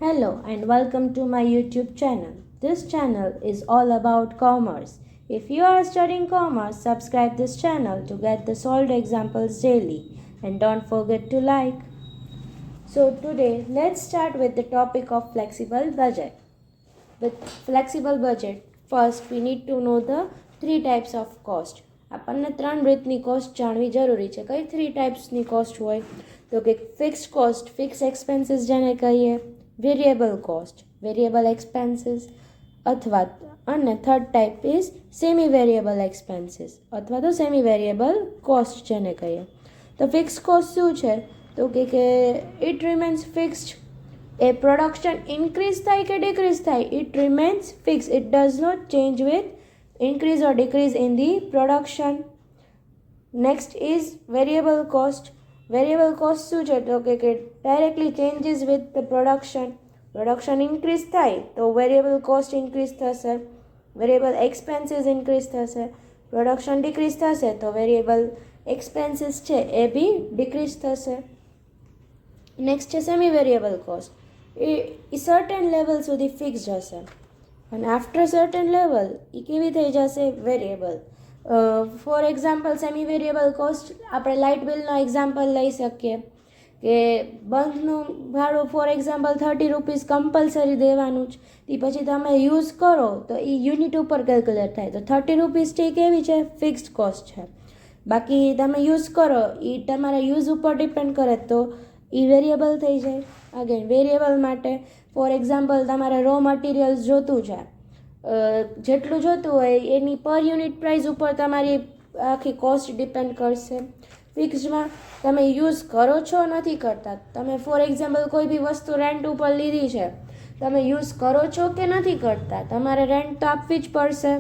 Hello and welcome to my YouTube channel. This channel is all about commerce. If you are studying commerce, subscribe this channel to get the solved examples daily and don't forget to like. So today let's start with the topic of flexible budget. With flexible budget, first we need to know the three types of cost. આપણને ત્રણ રીતની cost જાણવી જરૂરી છે. કઈ three ટાઈપ્સની cost હોય તો કે ફિક્સ્ડ કોસ્ટ, ફિક્સ એક્સપેન્સીસ જેને કહીએ, વેરિયેબલ કોસ્ટ, વેરિયેબલ એક્સપેન્સીસ અથવા અને third type is semi variable expenses અથવા તો સેમી વેરિયેબલ કોસ્ટ જેને કહીએ. તો ફિક્સ કોસ્ટ શું છે તો કે ઇટ રિમેન્સ ફિક્સ્ડ. એ પ્રોડક્શન ઇન્ક્રીઝ થાય કે ડિક્રીઝ થાય, it remains fix. It does not change with increase or decrease in the production. Next is variable cost. Variable cost શું છે તો કે directly changes with the production. Production increase થાય તો variable cost increase થશે, variable expenses increase થશે. Production decrease થશે તો variable expenses છે એ બી decrease થશે. Next છે semi variable cost. એ certain level સુધી fixed હશે અને આફ્ટર સર્ટન લેવલ એ કેવી થઈ જશે, variable. For example semi variable cost આપણે લાઇટ બિલનો એક્ઝામ્પલ લઈ શકીએ કે બંધનું ભાડું ફોર એક્ઝામ્પલ ₹30 કમ્પલસરી દેવાનું જ. એ પછી તમે યુઝ કરો તો એ યુનિટ ઉપર કેલ્ક્યુલેટ થાય. તો ₹30 છે કેવી છે, ફિક્સ્ડ કોસ્ટ છે. બાકી તમે યુઝ કરો એ તમારા યુઝ ઉપર ડિપેન્ડ કરે તો એ વેરિયેબલ થઈ જાય. અગેન વેરિયેબલ માટે ફોર એક્ઝામ્પલ તમારે રો મટીરિયલ્સ જોતું છે, જેટલું જોતું હોય એની પર યુનિટ પ્રાઇસ ઉપર તમારી આખી કોસ્ટ ડિપેન્ડ કરશે. ફિક્સમાં તમે યુઝ કરો છો નથી કરતા. તમે ફોર એક્ઝામ્પલ કોઈ બી વસ્તુ રેન્ટ ઉપર લીધી છે, તમે યુઝ કરો છો કે નથી કરતા, તમારે રેન્ટ તો આપવી જ પડશે.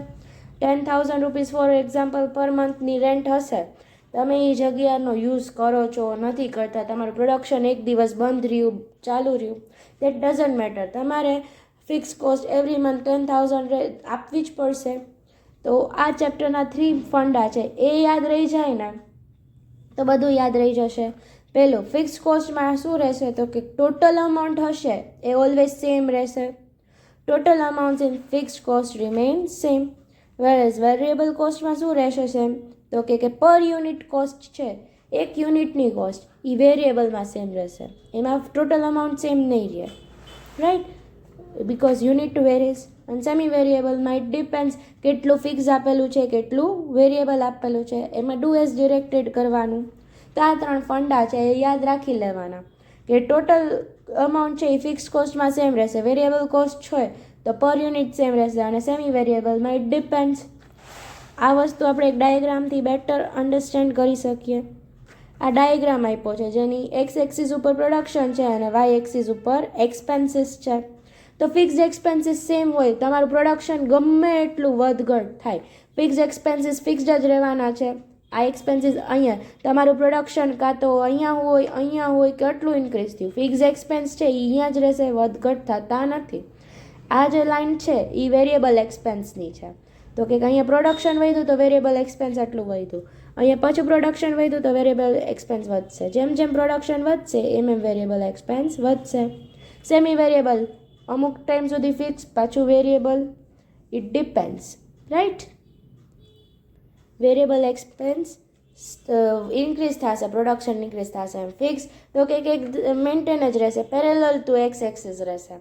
₹10,000 ફોર એક્ઝામ્પલ પર મંથની રેન્ટ હશે. તમે એ જગ્યાનો યુઝ કરો છો નથી કરતા, તમારું પ્રોડક્શન એક દિવસ બંધ રહ્યું, ચાલુ રહ્યું, દેટ ડઝન્ટ મેટર. તમારે ફિક્સ કોસ્ટ એવરી મંથ 10,000 આપવી જ પડશે. તો આ ચેપ્ટરના 3 ફંડા છે, એ યાદ રહી જાય ને તો બધું યાદ રહી જશે. પહેલું, ફિક્સ કોસ્ટમાં શું રહેશે તો કે ટોટલ અમાઉન્ટ હશે એ ઓલવેઝ સેમ રહેશે. Total amount in fixed cost remain same. Whereas variable કોસ્ટમાં શું રહેશે સેમ તો કે પર યુનિટ કોસ્ટ છે, એક યુનિટની કોસ્ટ એ વેરિયેબલમાં સેમ રહેશે. એમાં ટોટલ અમાઉન્ટ સેમ નહીં રહે, રાઈટ, બિકોઝ યુનિટ વેરીઝ. અને સેમી વેરિયેબલમાં ઇટ ડિપેન્ડ્સ કેટલું ફિક્સ આપેલું છે, કેટલું વેરિયેબલ આપેલું છે, એમાં ડુ એઝ ડિરેક્ટેડ કરવાનું. તો આ 3 ફંડા છે એ યાદ રાખી લેવાના કે ટોટલ અમાઉન્ટ છે એ ફિક્સ કોસ્ટમાં સેમ રહેશે, વેરિયેબલ કોસ્ટ છે તો પર યુનિટ સેમ રહેશે, અને સેમી વેરિયેબલમાં ઇટ ડિપેન્ડ્સ. આ વસ્તુ આપણે એક ડાયાગ્રામથી બેટર અન્ડરસ્ટેન્ડ કરી શકીએ. આ ડાયાગ્રામ આપ્યો છે જેની એક્સ એક્સિસ ઉપર પ્રોડક્શન છે અને વાય એક્સિસ ઉપર એક્સપેન્સીસ છે. તો ફિક્સ્ડ એક્સપેન્સીસ સેમ હોય, તમારું પ્રોડક્શન ગમે એટલું વધઘટ થાય, ફિક્સ્ડ એક્સપેન્સીસ ફિક્સ્ડ જ રહેવાના છે. આ એક્સપેન્સીસ અહીંયા તમારું પ્રોડક્શન કાં તો અહીંયા હોય કેટલું ઇન્ક્રીઝ થયું, ફિક્સ્ડ એક્સપેન્સ છે એ અહીંયા જ રહેશે, વધઘટ થતા નથી. આ જે લાઇન છે એ વેરિયેબલ એક્સપેન્સની છે. તો કે અહીંયા પ્રોડક્શન વધ્યું તો વેરિયેબલ એક્સપેન્સ આટલું વધ્યું, અહીંયા પાછું પ્રોડક્શન વધ્યું તો વેરિયેબલ એક્સપેન્સ વધશે. જેમ જેમ પ્રોડક્શન વધશે એમ વેરિયેબલ એક્સપેન્સ વધશે. સેમી વેરિયેબલ અમુક ટાઈમ સુધી ફિક્સ, પાછું variable, it depends, right. Variable expense increase થશે, પ્રોડક્શન ઇન્ક્રીઝ થશે. એમ ફિક્સ તો કે મેન્ટેન જ રહેશે, પેરેલલ ટુ એક્સ એક્સિસ રહેશે.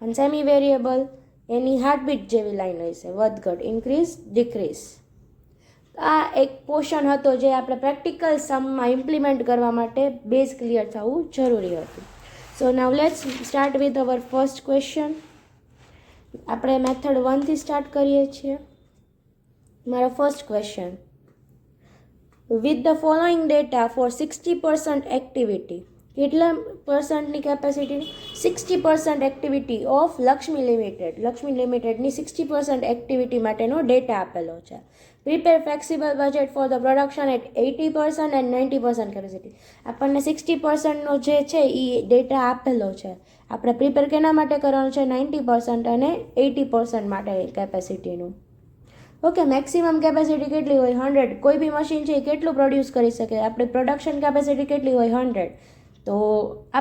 અને સેમી વેરિયેબલ એની હાર્ટબીટ જેવી લાઈન હશે, વધઘટ, ઇન્ક્રીઝ, ડિક્રીઝ. આ એક પોર્શન હતો જે આપણે પ્રેક્ટિકલ સમમાં ઇમ્પ્લિમેન્ટ કરવા માટે બેઝ ક્લિયર થવું જરૂરી હતું. So now let's start with our first question. આપણે મેથડ 1થી સ્ટાર્ટ કરીએ છીએ. મારો first question, with the following data for 60% activity, કેટલા પર્સન્ટની કેપેસિટી, 60% એક્ટિવિટી ઓફ લક્ષ્મી લિમિટેડની 60% એક્ટિવિટી માટેનો ડેટા આપેલો છે. Prepare flexible budget for the production at 80% and 90% capacity. આપણને 60%નો જે છે એ ડેટા આપેલો છે, આપણે પ્રિપેર કેના માટે કરવાનું છે, 90% અને 80% માટે કેપેસિટીનું. ઓકે, મેક્સિમમ કેપેસિટી કેટલી હોય, 100. કોઈ બી મશીન છે એ કેટલું પ્રોડ્યુસ કરી શકે, આપણી પ્રોડક્શન કેપેસિટી કેટલી હોય, 100. તો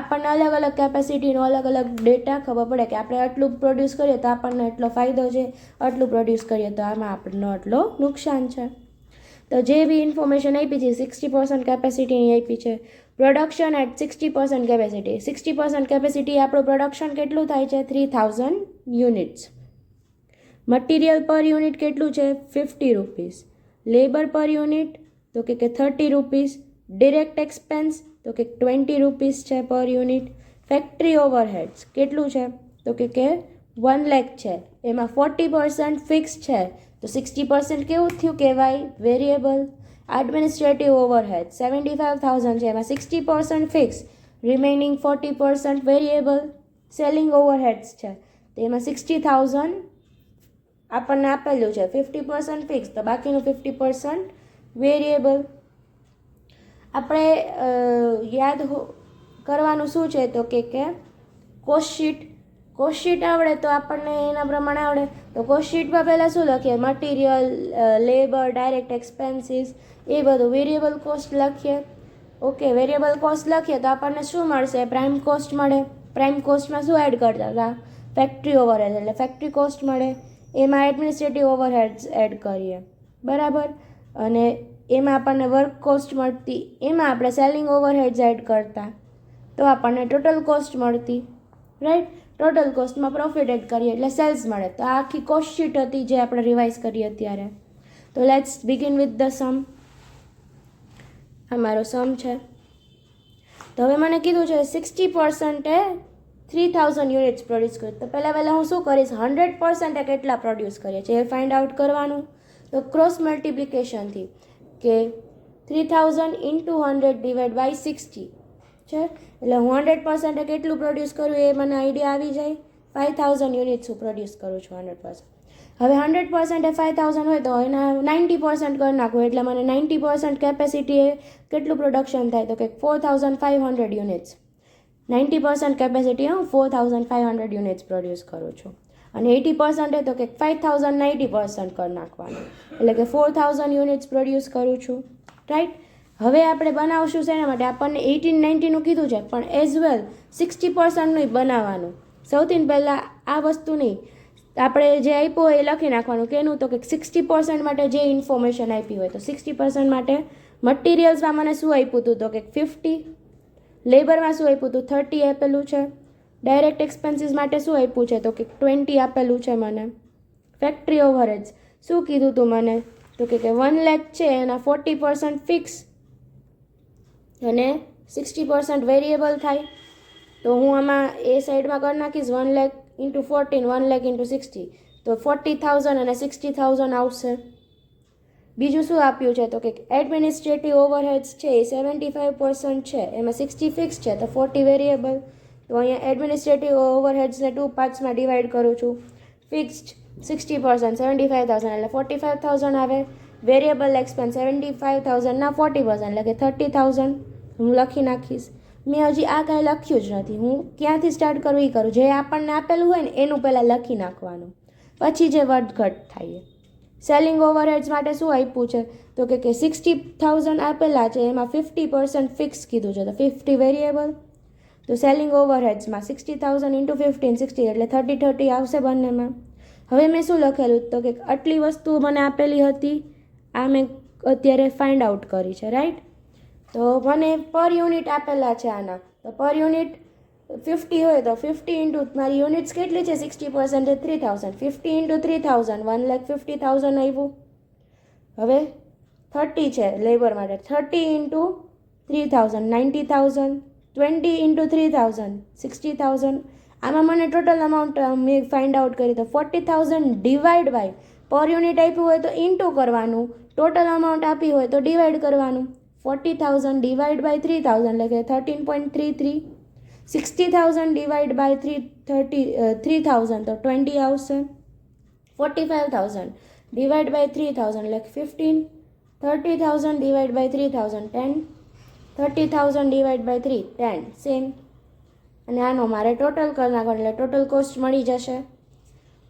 આપણને અલગ અલગ કેપેસિટીનો અલગ અલગ ડેટા ખબર પડે કે આપણે આટલું પ્રોડ્યુસ કરીએ તો આપણને એટલો ફાયદો છે, આટલું પ્રોડ્યુસ કરીએ તો આમાં આપણને આટલો નુકસાન છે. તો જે બી ઇન્ફોર્મેશન આપી છે 60% કેપેસિટીની આપી છે. Production at 60% capacity. 60% કેપેસિટી આપણું પ્રોડક્શન કેટલું થાય છે? 3000 યુનિટ્સ. મટીરિયલ પર યુનિટ કેટલું છે? 50 રૂપીસ. લેબર પર યુનિટ તો કે 30 રૂપીસ. ડિરેક્ટ એક્સપેન્સ તો કે 20 રૂપીસ છે પર યુનિટ. ફેક્ટરી ઓવરહેડ્સ કેટલું છે? તો કે 1 લાખ છે. એમાં 40% ફિક્સ છે તો 60% કેવું થયું કહેવાય? વેરિયેબલ. એડમિનિસ્ટ્રેટિવ ઓવરહેડ 75,000 છે, એમાં 60% ફિક્સ, રિમેઇનિંગ 40% વેરિયેબલ. સેલિંગ ઓવરહેડ્સ છે તો એમાં 60,000 આપણને આપેલું છે, 50% ફિક્સ તો બાકીનું 50% વેરિયેબલ. આપણે યાદ કરવાનું શું છે તો કે કોસ્ટ શીટ આવડે તો આપણને એના પ્રમાણે આવડે. તો કોસ્ટ શીટમાં પહેલાં શું લખીએ? મટીરિયલ, લેબર, ડાયરેક્ટ એક્સપેન્સીસ એ બધું. વેરિયેબલ કોસ્ટ લખીએ. ઓકે, વેરિયેબલ કોસ્ટ લખીએ તો આપણને શું મળશે? પ્રાઇમ કોસ્ટ મળે. પ્રાઇમ કોસ્ટમાં શું એડ કરતા હતા? ફેક્ટરી ઓવરહેડ, એટલે ફેક્ટરી કોસ્ટ મળે. એમાં એડમિનિસ્ટ્રેટિવ ઓવરહેડ્સ એડ કરીએ, બરાબર. અને એમાં આપણને વર્ક કોસ્ટ મળતી, એમાં આપણે સેલિંગ ઓવરહેડ્સ એડ કરતા તો આપણને ટોટલ કોસ્ટ મળતી, રાઈટ. ટોટલ કોસ્ટમાં પ્રોફિટ એડ કરીએ એટલે સેલ્સ મળે. તો આ આખી કોસ્ટ શીટ હતી જે આપણે રિવાઇઝ કરીએ અત્યારે. તો લેટ્સ બિગિન વિથ ધ સમ. આ મારો સમ છે. તો હવે મને કીધું છે 60% 3000 યુનિટ્સ પ્રોડ્યુસ કર્યું. તો પહેલાં હું શું કરીશ? 100% કેટલા પ્રોડ્યુસ કરીએ છીએ એ ફાઇન્ડ આઉટ કરવાનું. તો ક્રોસ મલ્ટિપ્લિકેશનથી કે 3000 ઇન્ટુ 100 ડિવાઇડ બાય 60 છે, એટલે હું 100% કેટલું પ્રોડ્યુસ કરું એ મને આઈડિયા આવી જાય. 5000 યુનિટ્સ હું પ્રોડ્યુસ કરું છું 100%. હવે 100% 5000 હોય તો એના 90% કરી નાખું એટલે મને 90% કેપેસિટી એ કેટલું પ્રોડક્શન થાય? તો કે 4500 યુનિટ્સ. 90% કેપેસિટી હું 4500 યુનિટ્સ પ્રોડ્યુસ કરું છું. અને 80% તો કે 5000 90% કરી નાખવાનું, એટલે કે 4000 યુનિટ્સ પ્રોડ્યુસ કરું છું, રાઈટ. હવે આપણે બનાવશું શેના માટે? આપણને 1890નું કીધું છે, પણ એઝ વેલ 60%નું બનાવવાનું. સૌથી પહેલાં આ વસ્તુ નહીં, આપણે જે આપ્યું હોય એ લખી નાખવાનું. કેનું? તો કે 60% માટે જે ઇન્ફોર્મેશન આપી હોય તો 60% માટે મટીરિયલ્સમાં મને શું આપ્યું હતું? તો કે 50. લેબરમાં શું આપ્યું હતું? 30 આપેલું છે. ડાયરેક્ટ એક્સપેન્સીસ માટે શું આપ્યું છે? તો કે 20 આપેલું છે મને. ફેક્ટરી ઓવરહેડ્સ શું કીધું હતું મને? તો કે 1 લાખ છે, એના 40% ફિક્સ અને 60% વેરિયેબલ થાય. તો હું આમાં એ સાઈડમાં કરી નાખીશ 1 લાખ ઇન્ટુ 14, 1 લાખ ઇન્ટુ 60, તો 40,000 અને 60,000 આવશે. બીજું શું આપ્યું છે? તો કે એડમિનિસ્ટ્રેટિવ ઓવરહેડ્સ છે એ 75% છે, એમાં 60 ફિક્સ છે તો 40 વેરિયેબલ. તો અહીંયા એડમિનિસ્ટ્રેટિવ ઓવરહેડ્સને 2 પાર્ટ્સમાં ડિવાઈડ કરું છું. ફિક્સ્ડ 60% 75,000 એટલે 45,000 આવે. વેરિયેબલ એક્સપેન્સ 75,000ના 40% એટલે કે 30,000 હું લખી નાખીશ. મેં હજી આ કાંઈ લખ્યું જ નથી. હું ક્યાંથી સ્ટાર્ટ કરું એ કરું. જે આપણને આપેલું હોય ને એનું પહેલાં લખી નાખવાનું, પછી જે વધઘટ થાય. સેલિંગ ઓવરહેડ્સ માટે શું આપ્યું છે? તો કે 60,000 આપેલા છે, એમાં 50% ફિક્સ કીધું છે તો 50 વેરિયેબલ. તો સેલિંગ ઓવરહેડ્સમાં 60,000 ઇન્ટુ 15 60 એટલે 30 આવશે બંનેમાં. હવે મેં શું લખેલું? તો કે આટલી વસ્તુ મને આપેલી હતી, આ મેં અત્યારે ફાઇન્ડ આઉટ કરી છે, રાઈટ. તો મને પર યુનિટ આપેલા છે આના. તો પર યુનિટ 50 હોય તો 50 ઇન્ટુ મારી યુનિટ્સ કેટલી છે? 60% 3000. 50 ઇન્ટુ 3000 1,50,000 આવ્યું. હવે 30 છે લેબર માટે, 30 ઇન્ટુ 3000 90,000. 20 ઇન્ટુ 3000 60,000. આમાં મને ટોટલ અમાઉન્ટ મેં ફાઇન્ડ આઉટ કરી. તો 40,000 ડિવાઈડ બાય, પર યુનિટ આપ્યું હોય તો ઇન્ટુ કરવાનું, ટોટલ અમાઉન્ટ આપી હોય તો ડિવાઈડ કરવાનું. 40,000 ડિવાઈડ બાય 3000 એટલે કે 13.33. 60,000 ડિવાઈડ બાય 3,000 તો 20 આવશે. 45,000 ડિવાઈડ બાય 3,000 એટલે 15. 30,000 divide by 3,000 10. 30,000 divide by 3 10 same. અને આનો મારે ટોટલ કરી નાખવાનું એટલે ટોટલ કોસ્ટ મળી જશે.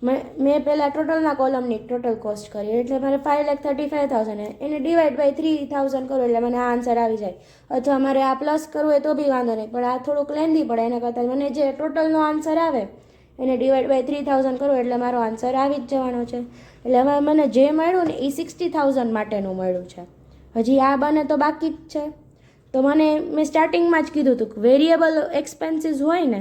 મેં પહેલાં ટોટલના કોલમની ટોટલ કોસ્ટ કરી, એટલે મારે 5,35,000 એને ડિવાઈડ બાય 3,000 કરું એટલે મને આ આન્સર આવી જાય. અથવા મારે આ પ્લસ કરવું હોય તો બી વાંધો નહીં, પણ આ થોડુંક લેન્ધી પડે, એના કરતાં મને જે ટોટલનો આન્સર આવે એને ડિવાઈડ બાય 3,000 કરું એટલે મારો આન્સર આવી જ જવાનો છે. એટલે હવે મને જે મળ્યું ને એ 60,000 માટેનું મળ્યું છે. હજી આ બને તો બાકી જ છે. તો મેં સ્ટાર્ટિંગમાં જ કીધું હતું કે વેરિયેબલ એક્સપેન્સીસ હોય ને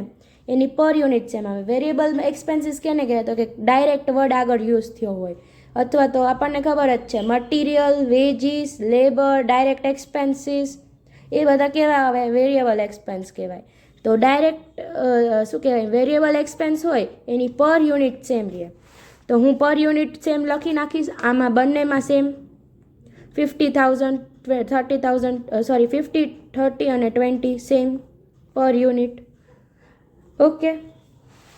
એની પર યુનિટ સેમ આવે. વેરિયેબલ એક્સપેન્સીસ કેને કહેવાય? તો કે ડાયરેક્ટ વર્ડ આગળ યુઝ થયો હોય, અથવા તો આપણને ખબર જ છે material, wages, labour, direct expenses એ બધા કેવા આવે? વેરિયેબલ એક્સપેન્સ કહેવાય. તો ડાયરેક્ટ શું કહેવાય? વેરિયેબલ એક્સપેન્સ હોય એની પર યુનિટ સેમ રહે. તો હું પર યુનિટ સેમ લખી નાખીશ. આમાં બંનેમાં સેમ 50,000, 30,000 સોરી 50, 30 અને 20 સેમ પર યુનિટ. ઓકે,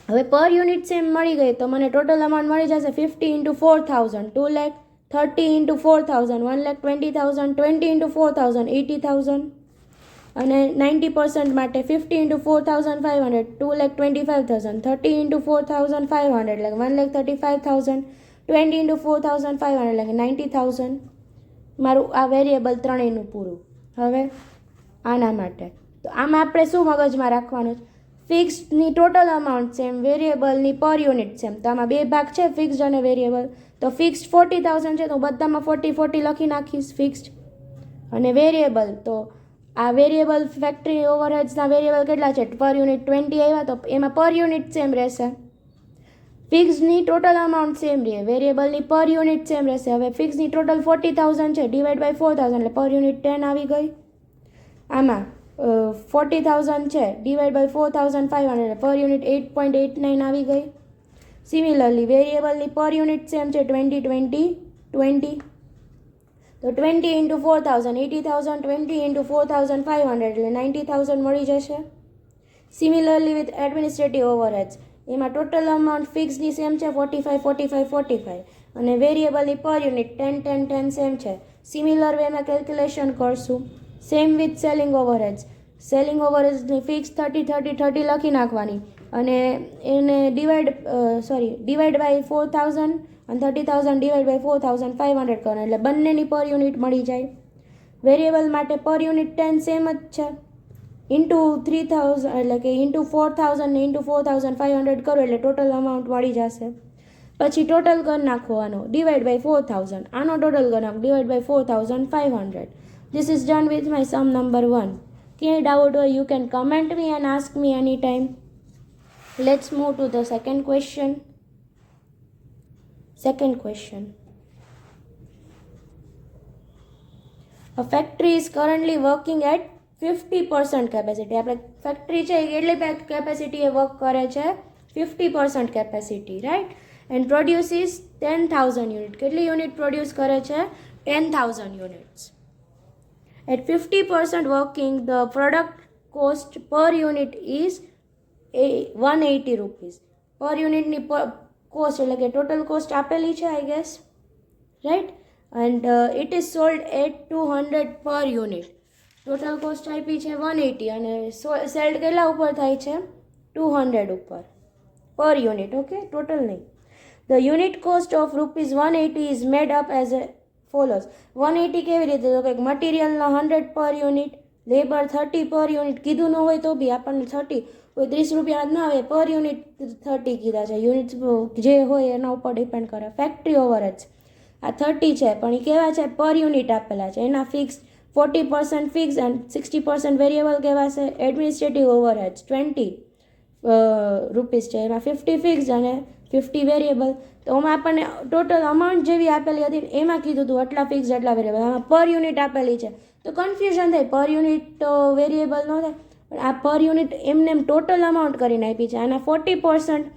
હવે પર યુનિટ સેમ મળી ગઈ તો મને ટોટલ અમાઉન્ટ મળી જશે 50 × 4,000 2 લાખ, 30 × 4,000 1,20,000, 20 × 4,000 80,000 અને 90% માટે 50 × 4,500 2,25,000, 30 × 4,500 એટલે 1,35,000, 20 × 4,500 એટલે 90,000. મારું આ વેરિયેબલ ત્રણેયનું પૂરું. હવે આના માટે તો આમાં આપણે શું મગજમાં રાખવાનું છે? ફિક્સની ટોટલ અમાઉન્ટ સેમ, વેરિયેબલની પર યુનિટ સેમ. તો આમાં બે ભાગ છે, ફિક્સ્ડ અને વેરિયેબલ. તો ફિક્સ્ડ 40,000 છે તો બધામાં 40 લખી નાખીશ ફિક્સ્ડ. અને વેરિયેબલ, તો આ વેરિયેબલ ફેક્ટરી ઓવરહેડ્સના વેરિયેબલ કેટલા છે? પર યુનિટ 20 આવ્યા, તો એમાં પર યુનિટ સેમ રહેશે. ફિક્સની ટોટલ અમાઉન્ટ સેમ રહે, વેરિયેબલની પર યુનિટ સેમ રહેશે. હવે ફિક્સની ટોટલ 40,000 છે, ડિવાઈડ બાય 4,000 એટલે પર યુનિટ 10 આવી ગઈ. આમાં 40,000 છે, ડિવાઈડ બાય 4,500 એટલે પર યુનિટ 8.89 આવી ગઈ. સિમિલરલી વેરિયેબલની પર યુનિટ સેમ છે 20, 20, 20. તો 20 × 4,000 80,000, 20 × 4,500 એટલે 90,000 મળી જશે. સિમિલરલી વિથ એડમિનિસ્ટ્રેટિવ ઓવરહેડ્સ, એમાં ટોટલ અમાઉન્ટ ફિક્સની સેમ છે 45, 45, 45 અને વેરિયેબલની પર યુનિટ 10, 10, 10 સેમ છે. સિમિલર વેમાં કેલ્ક્યુલેશન કરશું. Same with selling overheads. Selling ઓવરહેડ્સની ફિક્સ 30, 30, 30 લખી નાખવાની અને એને ડિવાઈડ બાય 4,000 અને 30,000 ડિવાઈડ બાય 4,500 કરવાનું એટલે બંનેની પર યુનિટ મળી જાય. વેરિયેબલ માટે પર યુનિટ 10 સેમ જ છે. ઇન્ટુ 3,000 એટલે કે ઇન્ટુ 4,000 ને ઇન્ટુ 4,500 કરો એટલે ટોટલ અમાઉન્ટ મળી જશે. પછી ટોટલ કરી નાખવાનો ડિવાઈડ બાય 4,000. આનો ટોટલ કરી નાખો divide by 4,500. This is done with my sum number 1. Any doubt or you can comment me and ask me anytime. Let's move to the second question. Second question. A factory is currently working at 50% capacity. આપણે factory છે કેટલી કેપેસિટીએ work કરે છે? 50% capacity, right? And produces 10,000 unit. કેટલી unit produce કરે છે? 10,000 units. At 50% working, the product cost per unit is 180 rupees. Per unitની કોસ્ટ એટલે કે ટોટલ કોસ્ટ આપેલી છે I guess, right? And it is sold at 200 per unit. Total cost આપી છે 180 અને સેલ્ડ કેટલા ઉપર થાય છે? 200 ઉપર પર યુનિટ. ઓકે, ટોટલ નહીં. The unit cost of ₹180 is made up as follows. 180 કેવી રીતે? તો કંઈક મટીરિયલના 100 પર યુનિટ, લેબર 30 પર યુનિટ. કીધું ન હોય તો બી આપણને 30 કોઈ 30 રૂપિયા જ ના આવે, પર યુનિટ 30 કીધા છે. યુનિટ્સ જે હોય એના ઉપર ડિપેન્ડ કરે. ફેક્ટરી ઓવરહેડ્સ આ 30 છે પણ એ કેવા છે? પર યુનિટ આપેલા છે. એના ફિક્સ 40% ફિક્સ એન્ડ 60% વેરિયેબલ કહેવાશે. એડમિનિસ્ટ્રેટિવ ઓવરહેડ્સ 20 રૂપીસ છે, એમાં 50 ફિક્સ અને 50 વેરિયેબલ. તો આમાં આપણને ટોટલ અમાઉન્ટ જેવી આપેલી હતી એમાં કીધું હતું આટલા ફિક્સ આટલા વેરિયેબલ. આમાં પર યુનિટ આપેલી છે તો કન્ફ્યુઝન થાય. પર યુનિટ તો વેરિયેબલ ન થાય, પણ આ પર યુનિટ એમને એમ ટોટલ અમાઉન્ટ કરીને આપી છે. આના 40%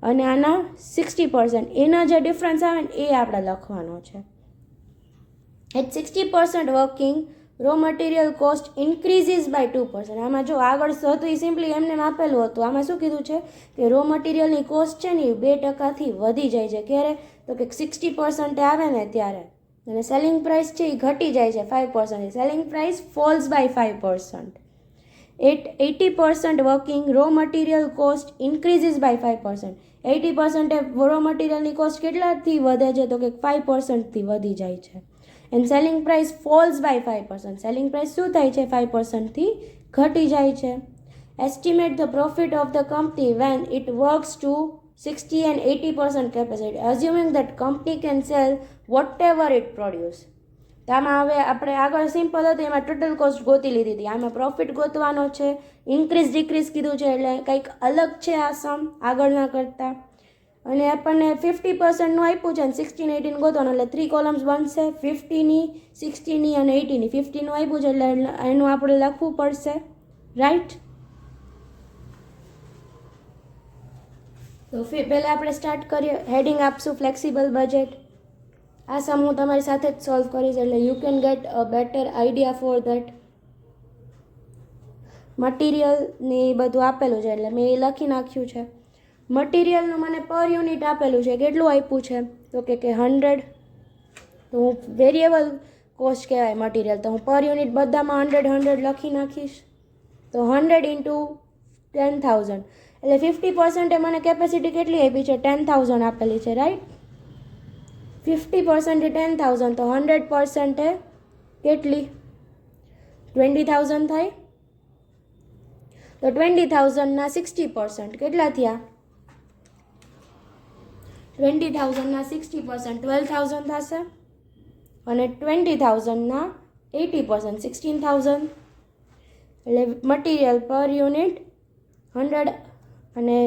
અને આના 60%. એના જે ડિફરન્સ આવે ને એ આપણે લખવાનો છે. At 60% working, raw material cost increases by 2%. આમાં જો આગળ હતું એ સિમ્પલી એમને આપેલું હતું. આમાં શું કીધું છે કે રો મટીરિયલની કોસ્ટ છે ને એ 2%થી વધી જાય છે. ક્યારે? તો કે 60% આવે ને ત્યારે. અને સેલિંગ પ્રાઇસ છે એ ઘટી જાય છે 5%. Selling price falls by 5%. 80% working, raw material cost increases by 5%. 80% raw materialની કોસ્ટ કેટલાથી વધે છે? તો કે 5%થી વધી જાય છે. And selling price falls by 5%. Selling price શું થાય છે? 5%થી ઘટી જાય છે. Estimate the profit of the company when it works to 60 and 80% capacity, assuming that company can sell whatever it produce. તો આમાં હવે આપણે આગળ સિમ્પલ હતું એમાં ટોટલ કોસ્ટ ગોતી લીધી હતી. આમાં પ્રોફિટ ગોતવાનો છે, ઇન્ક્રીઝ ડિક્રીઝ કીધું છે, એટલે કંઈક અલગ છે આ સમ આગળના કરતાં. અને આપણને 50%નું આપ્યું છે અને 16 18 ગોતવાનું, એટલે 3 કોલમ્સ બનશે, 50ની, 60ની અને 80ની. 50નું આપ્યું છે એટલે એનું આપણે લખવું પડશે, રાઈટ? તો પહેલાં આપણે સ્ટાર્ટ કરીએ. હેડિંગ આપશું ફ્લેક્સિબલ બજેટ. આ સમ હું તમારી સાથે જ સોલ્વ કરીશ, એટલે you can get a better idea for that. મટીરિયલને એ બધું આપેલું છે એટલે મેં એ લખી નાખ્યું છે. મટીરિયલનું મને પર યુનિટ આપેલું છે. કેટલું આપ્યું છે? તો કે 100. તો હું વેરિયેબલ કોસ્ટ કહેવાય મટીરિયલ, તો હું પર યુનિટ બધામાં 100 લખી નાખીશ. તો 100 ઇન્ટુ 10,000 એટલે 50% મને કેપેસિટી કેટલી આપી છે? 10,000 આપેલી છે, રાઈટ? 50% 10,000, તો 100% કેટલી? 20,000 થાય. તો 20,000ના 60% કેટલા થયા? 20,000ના 60% 12,000 થશે. અને 20,000ના 80% 16,000. એટલે મટીરિયલ પર યુનિટ 100 અને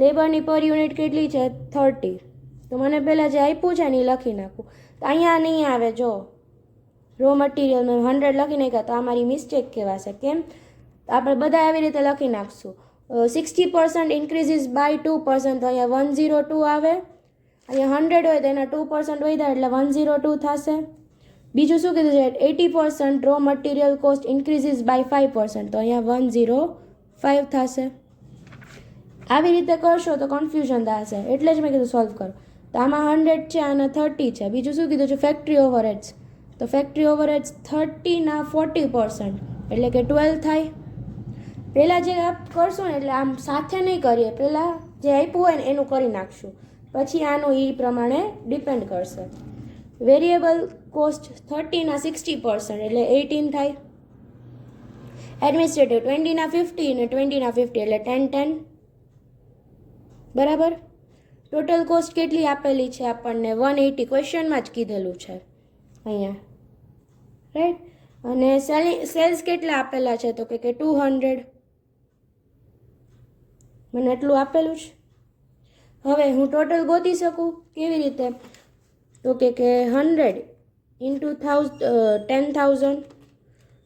લેબરની પર યુનિટ કેટલી છે? 30. તો મને પહેલાં જે આપ્યું છે ને એ લખી નાખું. તો અહીંયા નહીં આવે, જો રો મટીરિયલ મેં 100 લખી નાખ્યા, તો આ મારી મિસ્ટેક કહેવાશે. કેમ? આપણે બધા આવી રીતે લખી નાખશું. 60% ઇન્ક્રીઝિસ બાય 2%, તો અહીંયા 102 આવે. અહીંયા 100 હોય તો એના 2% વધ્યા એટલે 102 થશે. બીજું શું કીધું છે? 80% raw material cost increases by 5%, તો અહીંયા 105 થશે. આવી રીતે કરશો તો કન્ફ્યુઝન થશે, એટલે જ મેં કીધું સોલ્વ કરો. તો આમાં 100 છે અને 30 છે. બીજું શું કીધું છે? Factory overheads. તો ફેક્ટરી ઓવરહેડ્સ 30ના 40% એટલે કે 12 થાય. પહેલાં જે આપ કરશું ને એટલે આમ સાથે નહીં કરીએ, પહેલાં જે આપ્યું હોય ને એનું કરી નાખશું, પછી આનું એ પ્રમાણે ડિપેન્ડ કરશે. વેરિયેબલ કોસ્ટ 30ના 60% એટલે 18 થાય. એડમિનિસ્ટ્રેટિવ 20ના 50 ને 20ના 50 એટલે 10. બરાબર. ટોટલ કોસ્ટ કેટલી આપેલી છે આપણને? 180. ક્વેશ્ચનમાં જ કીધેલું છે અહીંયા, રાઈટ? અને સેલ્સ કેટલા આપેલા છે? તો કે 200. મને એટલું આપેલું છે. હવે હું ટોટલ ગોતી શકું કેવી રીતે? તો કે 100 ઇન્ટુ 10,000,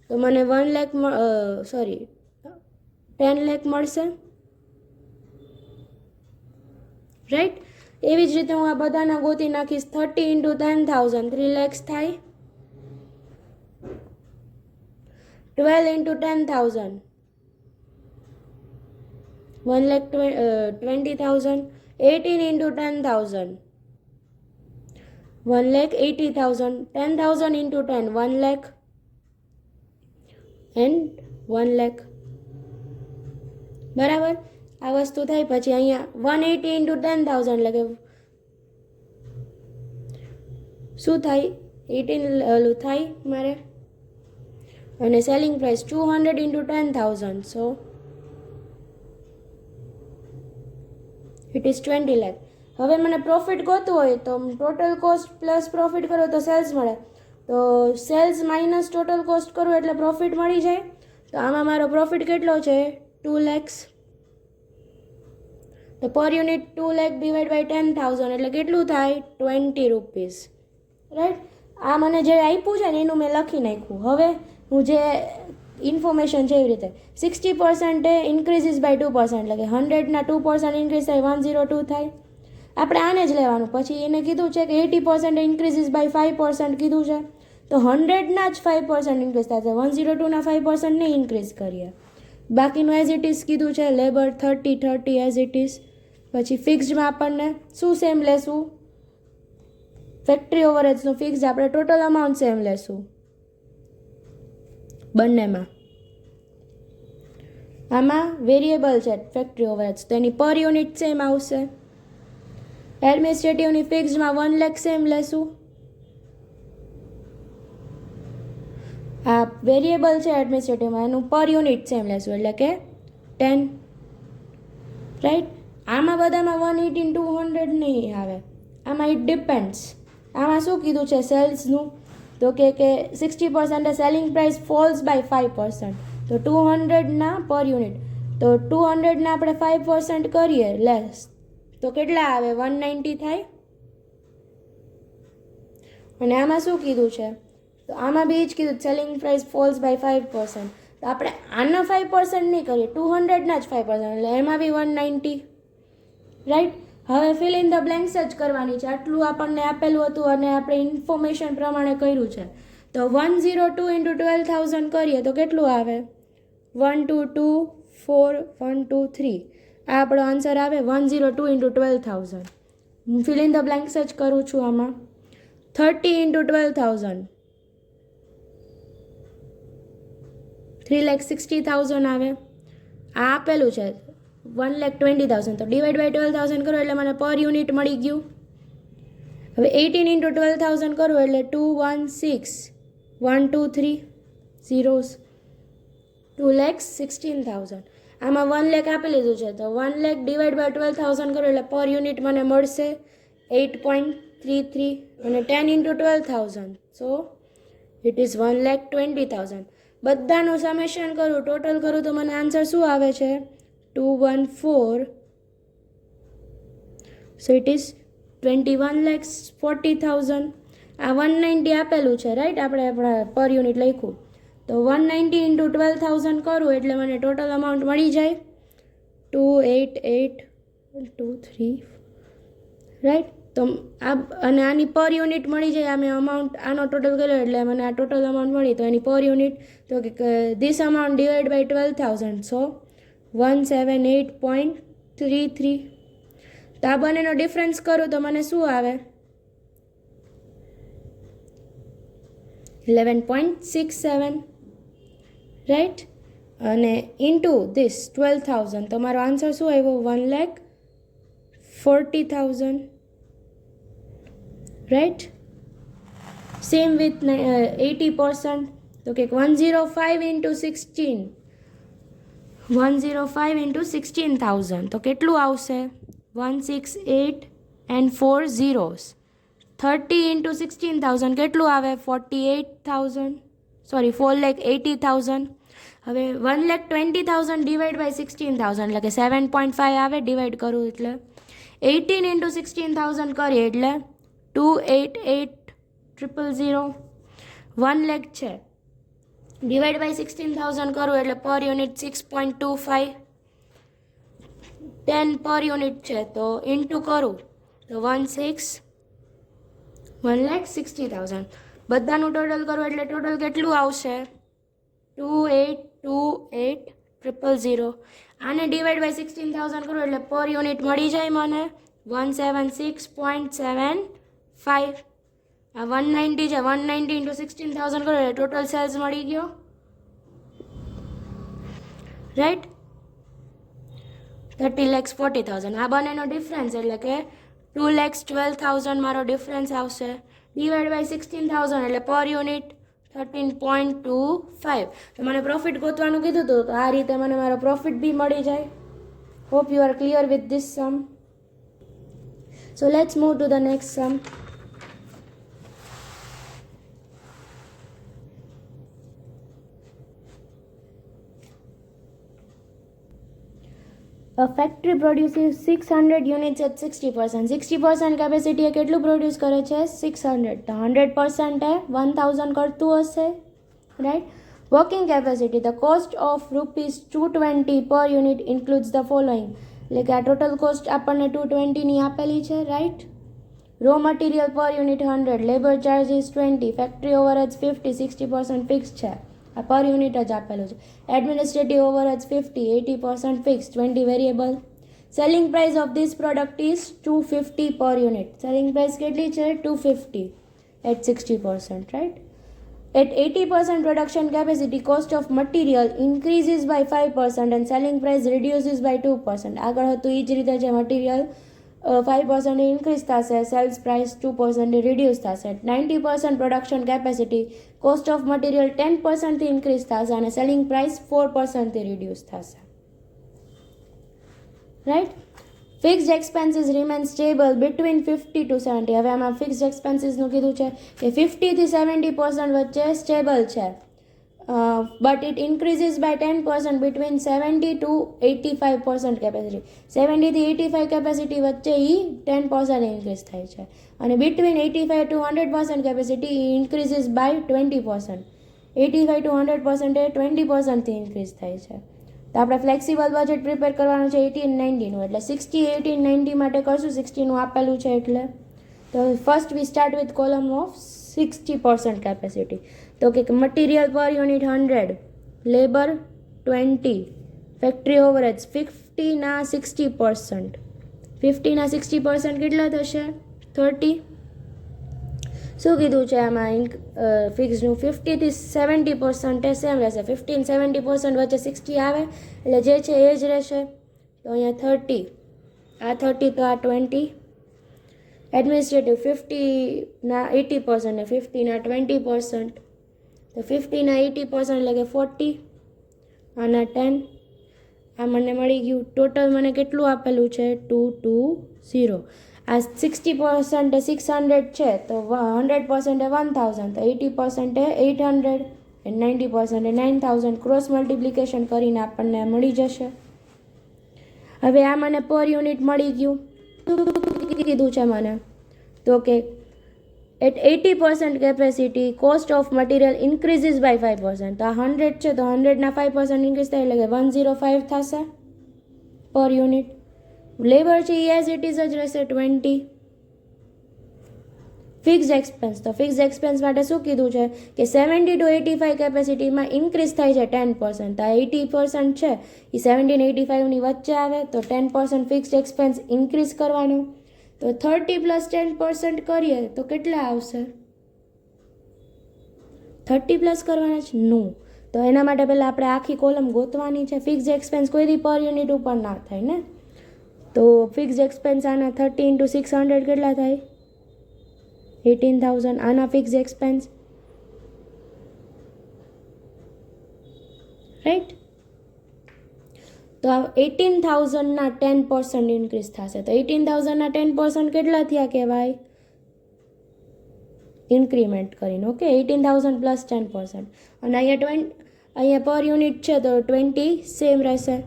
તો મને 10 લાખ મળશે, રાઈટ? એવી જ રીતે હું આ બધાના ગોતી નાખીશ. 30 ઇન્ટુ 10,000 3 lakhs થાય. 12 into 10,000 1,20,000. 18 into 10,000 1,80,000. 10,000 into 10 1 lakh and 1 lakh. બરાબર. આ વસ્તુ થાય. પછી અહીંયા 180 ઇન્ટુ 10,000 એટલે કે શું થાય? 18 થાય મારે. અને selling price 200 into 10,000, so it is 20 lakh. હવે મને પ્રોફિટ ગોતવું હોય તો ટોટલ કોસ્ટ પ્લસ પ્રોફિટ કરો તો સેલ્સ મળે. તો સેલ્સ માઇનસ ટોટલ કોસ્ટ કરું એટલે પ્રોફિટ મળી જાય. તો આમાં મારો પ્રોફિટ કેટલો છે? 2 lakhs. તો પર યુનિટ 2 lakh ડિવાઈડ બાય 10,000 એટલે કેટલું થાય? 20 રૂપીસ, રાઈટ? આ મને જે આપ્યું છે ને એનું મેં લખી નાખ્યું. હવે હું જે ઇન્ફોર્મેશન છે એવી રીતે 60% ઇન્ક્રીઝિસ બાય 2% એટલે કે 100ના 2% ઇન્ક્રીઝ થાય 102 થાય. આપણે આને જ લેવાનું. પછી એને કીધું છે કે 80% ઇન્ક્રીઝિસ બાય 5% કીધું છે, તો 100ના જ 5% ઇન્ક્રીઝ થાય છે. 102ના 5% નહીં ઇન્ક્રીઝ કરીએ. બાકીનું એઝ ઇટ ઇઝ કીધું છે. Labour 30 as it is. પછી ફિક્સડમાં આપણને શું સેમ લેશું? ફેક્ટરી ઓવરહેડ્સનું ફિક્સ આપણે ટોટલ અમાઉન્ટ સેમ લેશું બંનેમાં. આમાં વેરિયેબલ છે ફેક્ટરી ઓવરહેડ્સ, તો એની પર યુનિટ સેમ આવશે. એડમિનિસ્ટ્રેટિવની ફિક્સમાં 1 લાખ સેમ લેશું. આ વેરિયેબલ છે એડમિનિસ્ટ્રેટિવમાં, એનું પર યુનિટ સેમ લેશું એટલે કે 10, રાઈટ. આમાં બધામાં 1/18 નહીં આવે, આમાં ઇટ ડિપેન્ડ્સ. આમાં શું કીધું છે સેલ્સનું, તો કે 60% સેલિંગ પ્રાઇસ ફોલ્સ બાય 5%, તો 200ના પર યુનિટ, તો 200ના આપણે 5% કરીએ લેસ, તો કેટલા આવે 190 થાય. અને આમાં શું કીધું છે, તો આમાં બી જ કીધું સેલિંગ પ્રાઇસ ફોલ્સ બાય 5%, તો આપણે આના 5% નહીં કરીએ, 200ના જ 5%, એટલે એમાં બી 190, રાઈટ. હવે ફિલ ઇન ધ બ્લેન્ક્સ જ કરવાની છે, આટલું આપણને આપેલું હતું અને આપણે ઇન્ફોર્મેશન પ્રમાણે કર્યું છે. તો 102 × 12,000 કરીએ તો કેટલું આવે, 1 2 2 4 1 2 3, આ આપણો આન્સર આવે 102 × 12,000. હું ફિલ ઇન ધ બ્લેન્ક્સ જ કરું છું. આમાં 30 × 12,000 3,60,000 આવે. આ આપેલું છે 1,20,000, તો ડિવાઈડ બાય 12,000 કરો એટલે મને પર યુનિટ મળી ગયું. હવે 18 × 12,000 કરો એટલે 216 1 2 3 zeros, 2,16,000. આમાં 1 લાખ આપી લીધું છે, તો 1 લાખ ડિવાઈડ બાય 12,000 કરો એટલે પર યુનિટ મને મળશે 8.33, અને 10 × 12,000, સો ઇટ ઇઝ 1,20,000. બધાનું સમેશન કરું, ટોટલ કરું તો મને આન્સર શું આવે છે 214, સો ઇટ ઇઝ 21,40,000. આ 190 આપેલું છે, રાઈટ, આપણે પર યુનિટ લખ્યું, તો 190 × 12,000 કરું એટલે મને ટોટલ અમાઉન્ટ મળી જાય 28823, રાઈટ. તો આ અને આની પર યુનિટ મળી જાય, અમે અમાઉન્ટ આનો ટોટલ કર્યો એટલે મને આ ટોટલ અમાઉન્ટ મળી, તો એની પર યુનિટ તો કે ધીસ અમાઉન્ટ ડિવાઈડ બાય 12,000, સો 178.33. તો આ બંનેનો ડિફરન્સ કરું તો મને શું આવે 11.67, રાઈટ. અને ઇન્ટુ ધીસ 12,000, તો મારો આન્સર શું આવ્યો 1,40,000, રાઈટ. સેમ વિથ 80%, તો કે 105 × 16, 105 × 16,000, તો કેટલું આવશે 168 and 4 zeros. 30 × 16,000 કેટલું આવે 48,000, સોરી 4,80,000. હવે 1,20,000 ડિવાઈડ બાય 16,000 એટલે કે 7.5 આવે, ડિવાઈડ કરું એટલે 18 × 16,000 કરીએ એટલે 288,000. 1 લાખ છે, ડિવાઈડ બાય 16,000 કરું એટલે પર યુનિટ 6.25, 10 પર યુનિટ છે, તો ઇન્ટુ કરું તો 1,60,000. બધાનું ટોટલ કરું એટલે ટોટલ કેટલું આવશે 2,82,8,000. આને ડિવાઈડ બાય 16,000 કરું એટલે પર યુનિટ મળી જાય મને 176.75. આ 190 છે, 190 × 16,000 કરો એટલે ટોટલ સેલ્સ મળી ગયો, રાઈટ. 30,40,000. આ બંનેનો ડિફરન્સ એટલે કે 2,12,000 મારો ડિફરન્સ આવશે. ડિવાઈડ બાય 16,000 એટલે પર યુનિટ 13.25. તો મને પ્રોફિટ ગોતવાનું કીધું હતું, તો આ રીતે મને મારો પ્રોફિટ બી મળી જાય. Hope you are clear with this sum. So let's move to the next sum. A factory produces 600 units at 60%. 60% capacity એ કેટલું પ્રોડ્યુસ કરે છે 600, તો 100% એ 1000 કરતું હશે, right. Working capacity, the cost of ₹220 પર યુનિટ ઇન્ક્લુડ્સ ધ ફોલોઈંગ, એટલે કે આ ટોટલ કોસ્ટ આપણને 220ની આપેલી છે, રાઈટ. રો મટીરિયલ પર unit 100, labour charges 20, factory overheads 50, 60% fix છે, આ પર યુનિટ જ આપેલું છે. Administrative overheads 50, 80% fix, 20 variable. Selling price of this product is 250 પર યુનિટ. સેલિંગ પ્રાઇસ કેટલી છે 250 at 60%, right. At 80% production capacity, cost of material increases by 5% and selling price reduces by 2%. આગળ હતું એ જ રીતે જે મટીરિયલ 5% ઇન્ક્રીઝ થશે, સેલ્સ પ્રાઇસ 2% રિડ્યુસ થશે. 90% production capacity, cost of material 10% increase થશે અને સેલિંગ પ્રાઇસ 4% રિડ્યુસ થશે. Right. Fixed expenses remain stable between 50 to 70. હવે આમાં ફિક્સ્ડ એક્સપેન્સીસનું કીધું છે કે 50 થી 70% વચ્ચે સ્ટેબલ છે, but it increases by 10% between 70 to 85% capacity. 70 થી 85 કેપેસિટી વચ્ચે એ 10% ઇન્ક્રીઝ થાય છે અને બિટવીન 85 to 100% કેપેસિટી એ ઇન્ક્રીઝિસ બાય 20%. 85 to 100% એ 20%થી ઇન્ક્રીઝ થાય છે. તો આપણે ફ્લેક્સિબલ બજેટ પ્રિપેર કરવાનું છે 18-90નું, એટલે 60, 18-90 માટે કરશું. 60નું આપેલું છે એટલે. તો first V start with column of 60% capacity. તો કે મટીરિયલ પર યુનિટ 100, લેબર 20, ફેક્ટરી ઓવરહેડ્સ 50ના 60%. 50ના 60% કેટલા થશે? 30. શું કીધું છે આમાં ફિક્સનું? 50 થી 70% એ સેમ રહેશે. 50 અને 70% વચ્ચે 60 આવે એટલે જે છે એ જ રહેશે. તો અહીંયા 30, આ 30 તો આ 20. એડમિનિસ્ટ્રેટિવ 50ના 80% ને 50ના 20%. તો 50ના 80% એટલે કે 40, આના 10. આ મને મળી ગયું. ટોટલ મને કેટલું આપેલું છે? 220. આ 60% એ 600 છે, તો 100% એ 1000, તો 80% એ 800 અને 90% એ 9000. ક્રોસ મલ્ટિપ્લિકેશન કરીને આપણને મળી જશે. હવે આ મને પર યુનિટ મળી ગયું. કીધું છે મને તો કે at 80% capacity cost of material increases by 5%. તો આ 100 છે, તો 100ના 5% ઇન્ક્રીઝ થાય એટલે કે 105 થશે પર યુનિટ. લેબર છે એ એઝ ઇટ ઇઝ જ રહેશે 20. ફિક્સ્ડ એક્સપેન્સ, તો ફિક્સ્ડ એક્સપેન્સ માટે શું કીધું છે કે 70 to 85 કેપેસિટીમાં ઇન્ક્રીઝ થાય છે 10%. તો આ 80% છે એ 70 ને 85ની વચ્ચે આવે, તો 10% ફિક્સ્ડ એક્સપેન્સ ઇન્ક્રીઝ કરવાનો. તો 30 + 10% કરીએ તો કેટલા આવશે? 30+ કરવાના છે? નો. તો એના માટે પહેલાં આપણે આખી કોલમ ગોતવાની છે. ફિક્સ્ડ એક્સપેન્સ કોઈ દી પર યુનિટ ઉપર ના થાય ને. તો ફિક્સ્ડ એક્સપેન્સ આના 30 × 600 કેટલા થાય? 18,000. આના ફિક્સ્ડ એક્સપેન્સ, રાઈટ. તો આ 18,000ના 10% ઇન્ક્રીઝ થશે. તો 18,000ના 10% કેટલા થયા કહેવાય? ઇન્ક્રીમેન્ટ કરીને. ઓકે, 18,000 + 10%. અને અહીંયા પર યુનિટ છે તો 20 સેમ રહેશે.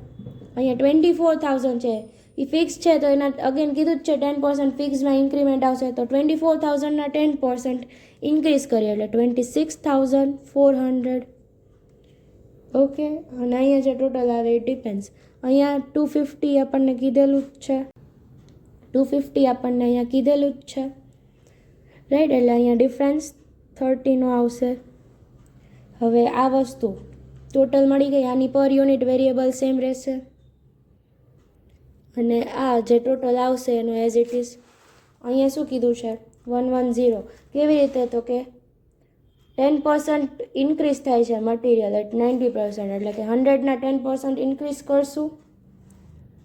અહીંયા 24,000 છે એ ફિક્સ છે, તો એના અગેન કીધું જ છે 10% ફિક્સમાં ઇન્ક્રીમેન્ટ આવશે. તો 24,000ના 10% ઇન્ક્રીઝ કરીએ એટલે 26,400. ઓકે, અને અહીંયા જે ટોટલ આવે એ ડિપેન્ડ્સ. અહીંયા 250 આપણને કીધેલું જ છે. 250 આપણને અહીંયા કીધેલું જ છે, રાઈટ. એટલે અહીંયા ડિફરન્સ 30નો આવશે. હવે આ વસ્તુ ટોટલ મળી ગઈ. આની પર યુનિટ વેરિયેબલ સેમ રહેશે અને આ જે ટોટલ આવશે એનો એઝ ઇટ ઇઝ. અહીંયા શું કીધું છે? 110. કેવી રીતે? તો કે 10% ઇન્ક્રીઝ થાય છે મટીરિયલ એટ 90%, એટલે કે 100ના 10% ઇન્ક્રીઝ કરશું,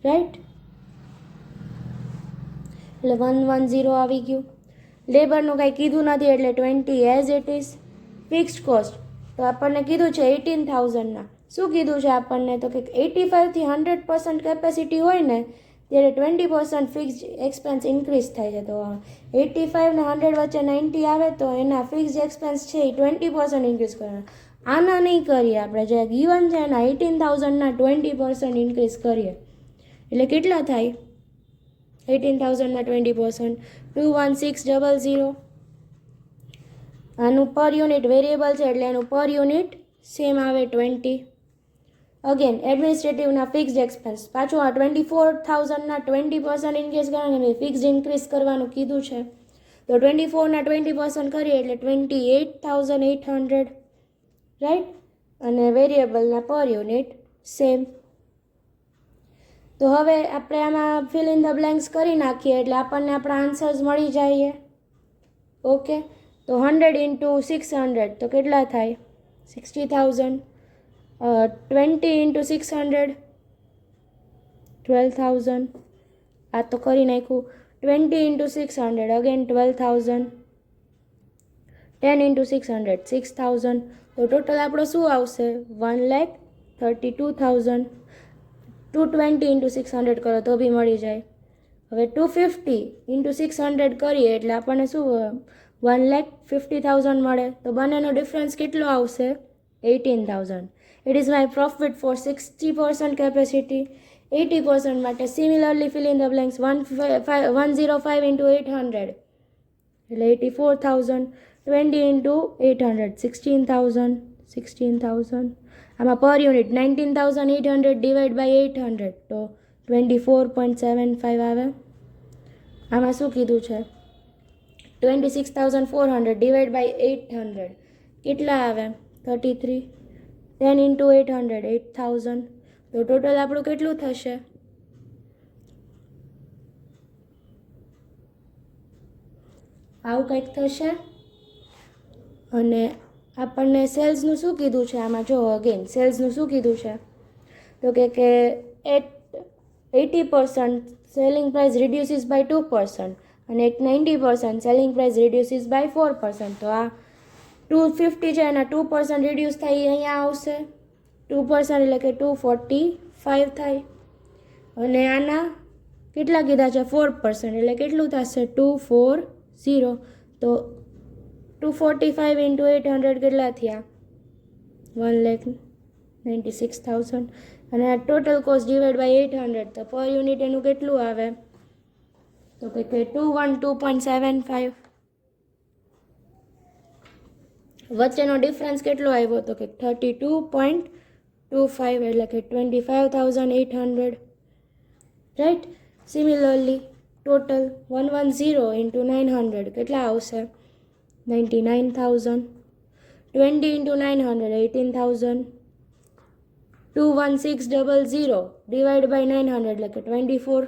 રાઈટ. એટલે 110 આવી ગયું. લેબરનું કાંઈ કીધું નથી એટલે 20 as it is. Fixed cost તો આપણને કીધું છે 18,000ના. શું કીધું છે આપણને? તો કે 85 થી 100% કેપેસિટી હોય ને ત્યારે 20% ફિક્સ્ડ એક્સપેન્સ ઇન્ક્રીઝ થાય છે. તો 85 ને 100 વચ્ચે 90 આવે તો એના ફિક્સ્ડ એક્સપેન્સ છે એ 20% ઇન્ક્રીઝ કરવાના. આના નહીં કરીએ આપણે, જે ગીવન છે એના 18,000ના 20% ઇન્ક્રીઝ કરીએ એટલે કેટલા થાય? 18,000ના 20% 21600. આનું પર યુનિટ વેરિયેબલ છે એટલે એનું પર યુનિટ સેમ આવે 20. અગેન એડમિનિસ્ટ્રેટિવના ફિક્સ્ડ એક્સપેન્સ પાછું આ 24,000ના 20% ઇન્ક્રીઝ કરવાનું, ફિક્સ્ડ ઇન્ક્રીઝ કરવાનું કીધું છે. તો 24ના 20% કરીએ એટલે 28,800, રાઈટ. અને વેરિયેબલના પર યુનિટ સેમ. તો હવે આપણે આમાં ફિલ ઇન ધ બ્લેન્ક્સ કરી નાખીએ એટલે આપણને આપણા આન્સર્સ મળી જાય. ઓકે, તો 100 ઇન્ટુ 600 તો કેટલા થાય? 60,000. 20 ઇન્ટુ 600 12,000. આ તો કરી નાખ્યું. 20 ઇન્ટુ 600 અગેન 12,000. 10 ઇન્ટુ 600 6,000. તો ટોટલ આપણો શું આવશે? 1,32,000. 220 ઇન્ટુ 600 કરો તો બી મળી જાય. હવે 250 ઇન્ટુ 600 કરીએ એટલે આપણને શું 1,50,000 મળે. તો બંનેનો ડિફરન્સ કેટલો આવશે? 18,000. It is my profit for 60% capacity. 80% માટે similarly fill in the blanks. 105 into 800 એટલે 84,000. 20 ઇન્ટુ 800 16,000. 16,000. આમાં પર યુનિટ 19,800 ડિવાઈડ બાય 800 તો 24.75 આવે. આમાં શું કીધું છે? 26,400 ડિવાઈડ બાય 800 કેટલા આવે? 33. 10 ઇન્ટુ 800 8,000. તો ટોટલ આપણું કેટલું થશે? આવું કંઈક થશે. અને આપણને સેલ્સનું શું કીધું છે? આમાં જો અગેન સેલ્સનું શું કીધું છે? તો કે 80% સેલિંગ પ્રાઇસ રિડ્યુસીસ બાય 2% અને 90% સેલિંગ પ્રાઇસ રિડ્યુસીસ બાય 4%. તો આ 250 છે એના 2% રિડ્યુસ થાય એ અહીંયા આવશે. 2% એટલે કે 245 થાય. અને આના કેટલા કીધા છે? 4% એટલે કેટલું થશે? 240. તો 245 ઇન્ટુ 800 કેટલા થયા? 1,96,000. અને આ ટોટલ કોસ્ટ ડિવાઈડ બાય 800 તો પર યુનિટ એનું કેટલું આવે? તો કે 212.75. વચ્ચેનો ડિફરન્સ કેટલો આવ્યો? તો કે 32.25 એટલે કે 25,800. રાઈટ. સિમિલરલી ટોટલ 110 ઇન્ટુ 900 કેટલા આવશે? 99,000. 20 ઇન્ટુ 900 18,000. 21600 ડિવાઈડ બાય 900 એટલે કે 24.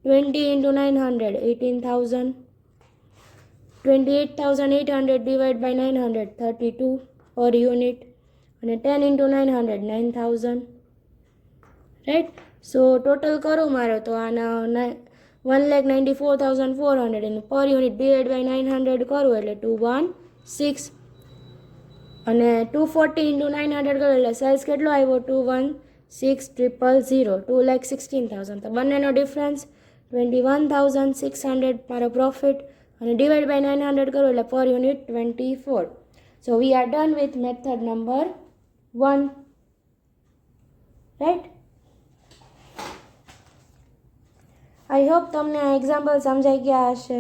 20 ઇન્ટુ 900 18,000. 28,800 ડિવાઈડ બાય 900 32 પર યુનિટ. અને 10 ઇન્ટુ 900 9,000. રાઈટ. સો ટોટલ કરો મારો તો આના 1,94,400 એનું પર યુનિટ ડિવાઈડ બાય 900 કરું એટલે 216. અને 240 ઇન્ટુ 900 કરો એટલે સેલ્સ કેટલો આવ્યો? 216,000 2,16,000. તો બંનેનો ડિફરન્સ 21,600 મારો પ્રોફિટ. અને ડિવાઈડ બાય 900 કરો એટલે પર unit 24. So we are done with method number 1. Right. I hope તમને આ એક્ઝામ્પલ સમજાઈ ગયા હશે.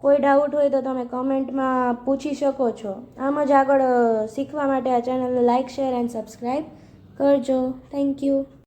કોઈ ડાઉટ હોય તો તમે કમેન્ટમાં પૂછી શકો છો. આમ જ આગળ શીખવા માટે આ ચેનલને લાઇક શેર એન્ડ સબસ્ક્રાઈબ કરજો. Thank you.